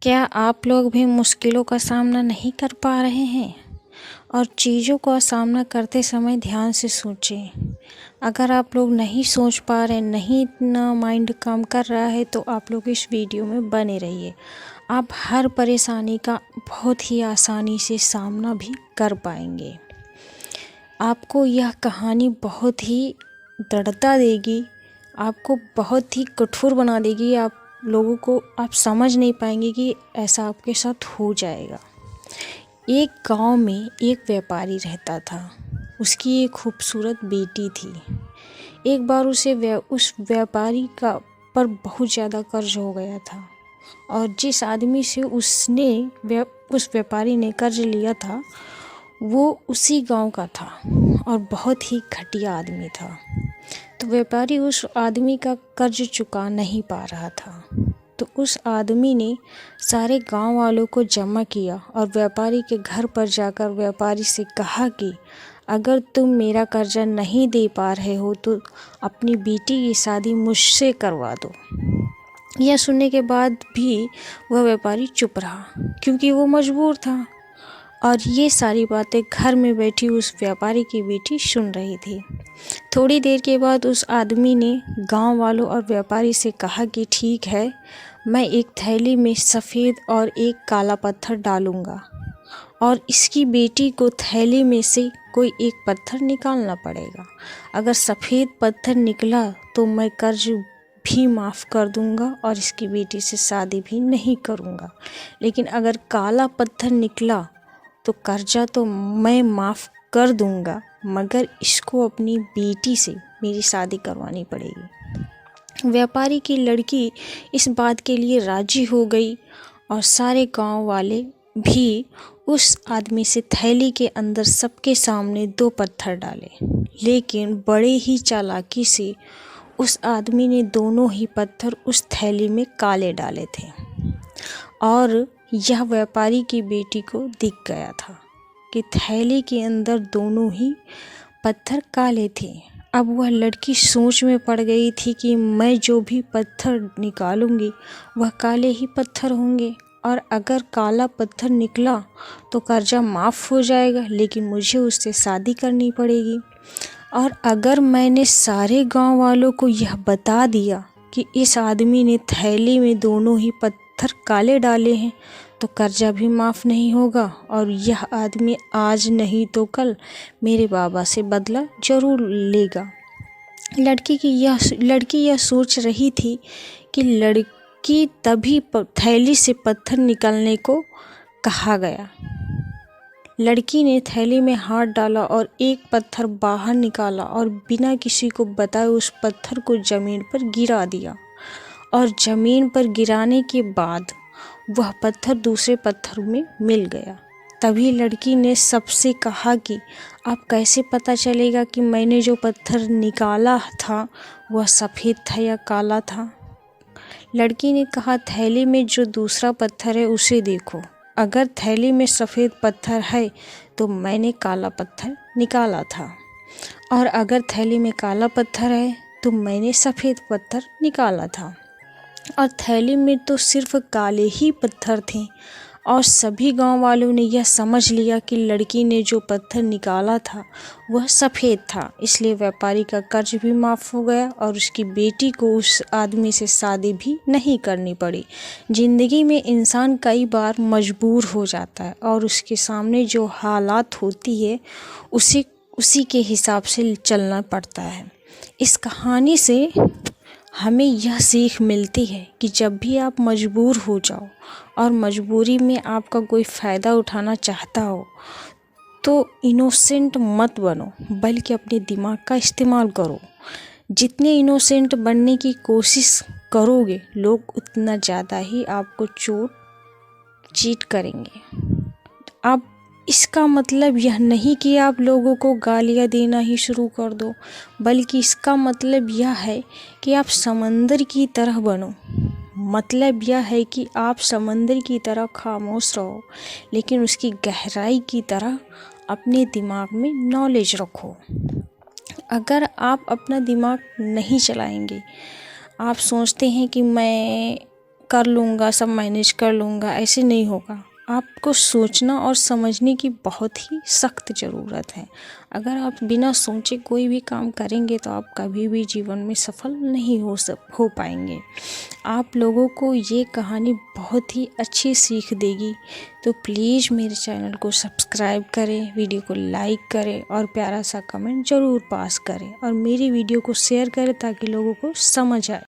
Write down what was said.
क्या आप लोग भी मुश्किलों का सामना नहीं कर पा रहे हैं? और चीज़ों का सामना करते समय ध्यान से सोचें। अगर आप लोग नहीं सोच पा रहे, नहीं इतना माइंड काम कर रहा है, तो आप लोग इस वीडियो में बने रहिए। आप हर परेशानी का बहुत ही आसानी से सामना भी कर पाएंगे। आपको यह कहानी बहुत ही दृढ़ता देगी, आपको बहुत ही कठोर बना देगी। आप लोगों को आप समझ नहीं पाएंगे कि ऐसा आपके साथ हो जाएगा। एक गांव में एक व्यापारी रहता था। उसकी एक खूबसूरत बेटी थी। एक बार उस व्यापारी का पर बहुत ज़्यादा कर्ज हो गया था, और जिस आदमी से उस व्यापारी ने कर्ज लिया था वो उसी गांव का था और बहुत ही घटिया आदमी था। तो व्यापारी उस आदमी का कर्ज चुका नहीं पा रहा था। तो उस आदमी ने सारे गांव वालों को जमा किया और व्यापारी के घर पर जाकर व्यापारी से कहा कि अगर तुम मेरा कर्जा नहीं दे पा रहे हो तो अपनी बेटी की शादी मुझसे करवा दो। यह सुनने के बाद भी वह व्यापारी चुप रहा, क्योंकि वो मजबूर था। और ये सारी बातें घर में बैठी उस व्यापारी की बेटी सुन रही थी। थोड़ी देर के बाद उस आदमी ने गांव वालों और व्यापारी से कहा कि ठीक है, मैं एक थैली में सफ़ेद और एक काला पत्थर डालूंगा और इसकी बेटी को थैली में से कोई एक पत्थर निकालना पड़ेगा। अगर सफ़ेद पत्थर निकला तो मैं कर्ज भी माफ़ कर दूंगा और इसकी बेटी से शादी भी नहीं करूंगा। लेकिन अगर काला पत्थर निकला तो कर्जा तो मैं माफ़ कर दूंगा, मगर इसको अपनी बेटी से मेरी शादी करवानी पड़ेगी। व्यापारी की लड़की इस बात के लिए राजी हो गई और सारे गांव वाले भी उस आदमी से थैली के अंदर सबके सामने 2 पत्थर डाले। लेकिन बड़े ही चालाकी से उस आदमी ने दोनों ही पत्थर उस थैली में काले डाले थे, और यह व्यापारी की बेटी को दिख गया था कि थैली के अंदर दोनों ही पत्थर काले थे। अब वह लड़की सोच में पड़ गई थी कि मैं जो भी पत्थर निकालूंगी वह काले ही पत्थर होंगे, और अगर काला पत्थर निकला तो कर्जा माफ़ हो जाएगा, लेकिन मुझे उससे शादी करनी पड़ेगी। और अगर मैंने सारे गांव वालों को यह बता दिया कि इस आदमी ने थैली में दोनों ही पत्थर काले डाले हैं, तो कर्जा भी माफ़ नहीं होगा और यह आदमी आज नहीं तो कल मेरे बाबा से बदला ज़रूर लेगा। लड़की यह सोच रही थी कि लड़की तभी थैली से पत्थर निकालने को कहा गया। लड़की ने थैली में हाथ डाला और एक पत्थर बाहर निकाला और बिना किसी को बताए उस पत्थर को ज़मीन पर गिरा दिया। और ज़मीन पर गिराने के बाद वह पत्थर दूसरे पत्थर में मिल गया। तभी लड़की ने सबसे कहा कि अब कैसे पता चलेगा कि मैंने जो पत्थर निकाला था वह सफ़ेद था या काला था। लड़की ने कहा, थैली में जो दूसरा पत्थर है उसे देखो। अगर थैली में सफ़ेद पत्थर है तो मैंने काला पत्थर निकाला था, और अगर थैली में काला पत्थर है तो मैंने सफ़ेद पत्थर निकाला था। और थैली में तो सिर्फ काले ही पत्थर थे, और सभी गांव वालों ने यह समझ लिया कि लड़की ने जो पत्थर निकाला था वह सफ़ेद था। इसलिए व्यापारी का कर्ज भी माफ़ हो गया और उसकी बेटी को उस आदमी से शादी भी नहीं करनी पड़ी। ज़िंदगी में इंसान कई बार मजबूर हो जाता है और उसके सामने जो हालात होती है उसी के हिसाब से चलना पड़ता है। इस कहानी से हमें यह सीख मिलती है कि जब भी आप मजबूर हो जाओ और मजबूरी में आपका कोई फ़ायदा उठाना चाहता हो तो इनोसेंट मत बनो, बल्कि अपने दिमाग का इस्तेमाल करो। जितने इनोसेंट बनने की कोशिश करोगे लोग उतना ज़्यादा ही आपको चीट करेंगे। आप इसका मतलब यह नहीं कि आप लोगों को गालियाँ देना ही शुरू कर दो, बल्कि इसका मतलब यह है कि आप समंदर की तरह बनो। मतलब यह है कि आप समंदर की तरह खामोश रहो, लेकिन उसकी गहराई की तरह अपने दिमाग में नॉलेज रखो। अगर आप अपना दिमाग नहीं चलाएंगे, आप सोचते हैं कि मैं कर लूँगा, सब मैनेज कर लूँगा, ऐसे नहीं होगा। आपको सोचना और समझने की बहुत ही सख्त ज़रूरत है। अगर आप बिना सोचे कोई भी काम करेंगे तो आप कभी भी जीवन में सफल नहीं हो पाएंगे। आप लोगों को ये कहानी बहुत ही अच्छी सीख देगी। तो प्लीज़ मेरे चैनल को सब्सक्राइब करें, वीडियो को लाइक करें और प्यारा सा कमेंट ज़रूर पास करें और मेरी वीडियो को शेयर करें ताकि लोगों को समझ आए।